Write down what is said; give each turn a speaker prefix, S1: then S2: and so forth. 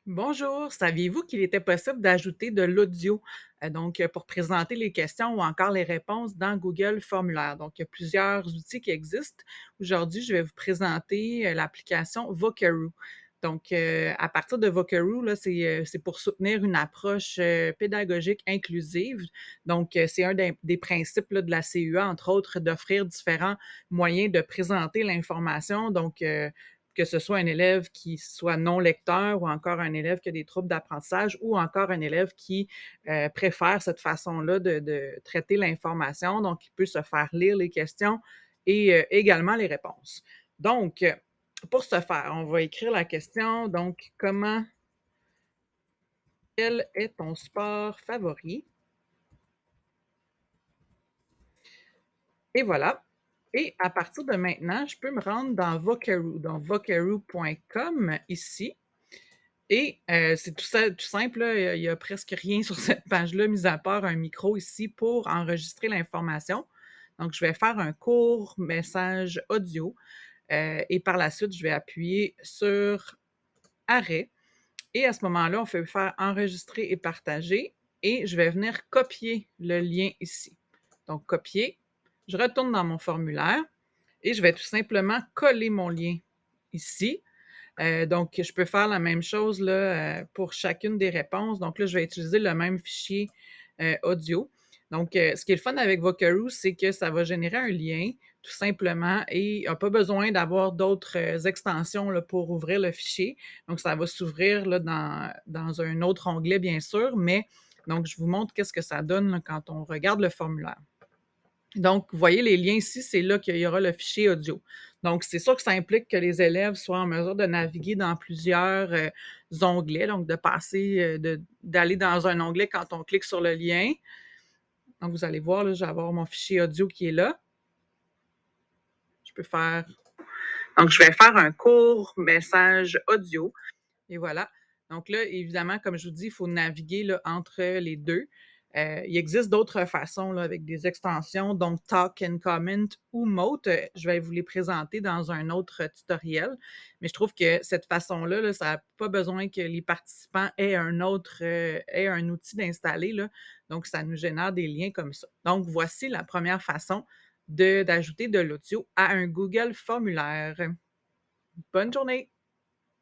S1: Bonjour, saviez-vous qu'il était possible d'ajouter de l'audio, pour présenter les questions ou encore les réponses dans Google Formulaire? Donc, il y a plusieurs outils qui existent. Aujourd'hui, je vais vous présenter, l'application Vocaroo. Donc, à partir de Vocaroo, là, c'est pour soutenir une approche, pédagogique inclusive. Donc, c'est un des principes, là, de la CUA, entre autres, d'offrir différents moyens de présenter l'information. Donc, que ce soit un élève qui soit non lecteur ou encore un élève qui a des troubles d'apprentissage ou encore un élève qui, préfère cette façon-là de traiter l'information. Donc, il peut se faire lire les questions et également les réponses. Donc, pour ce faire, on va écrire la question, donc: «Quel est ton sport favori?» Et voilà. Et à partir de maintenant, je peux me rendre dans Vocaroo, donc vocaroo.com ici. Et c'est tout simple, là, il y a presque rien sur cette page-là, mis à part un micro ici pour enregistrer l'information. Donc je vais faire un court message audio, et par la suite, je vais appuyer sur arrêt et à ce moment-là, on peut faire enregistrer et partager et je vais venir copier le lien ici. Donc copier, je retourne dans mon formulaire et je vais tout simplement coller mon lien ici. Donc, je peux faire la même chose là, pour chacune des réponses. Donc là, je vais utiliser le même fichier, audio. Donc, ce qui est le fun avec Vocaroo, c'est que ça va générer un lien tout simplement et il n'y a pas besoin d'avoir d'autres, extensions là, pour ouvrir le fichier. Donc, ça va s'ouvrir là, dans un autre onglet, bien sûr, mais donc je vous montre qu'est-ce que ça donne là, quand on regarde le formulaire. Donc, vous voyez les liens ici, c'est là qu'il y aura le fichier audio. Donc, c'est sûr que ça implique que les élèves soient en mesure de naviguer dans plusieurs, onglets, donc de passer, d'aller dans un onglet quand on clique sur le lien. Donc, vous allez voir, là, je vais avoir mon fichier audio qui est là. Je peux faire donc je vais faire un court message audio et voilà. Donc là, évidemment, comme je vous dis, il faut naviguer là, entre les 2. Il existe d'autres façons là, avec des extensions, donc Talk and Comment ou Mote. Je vais vous les présenter dans un autre tutoriel. Mais je trouve que cette façon-là, là, ça n'a pas besoin que les participants aient un outil d'installer, là. Donc, ça nous génère des liens comme ça. Donc, voici la première façon d'ajouter de l'audio à un Google formulaire. Bonne journée!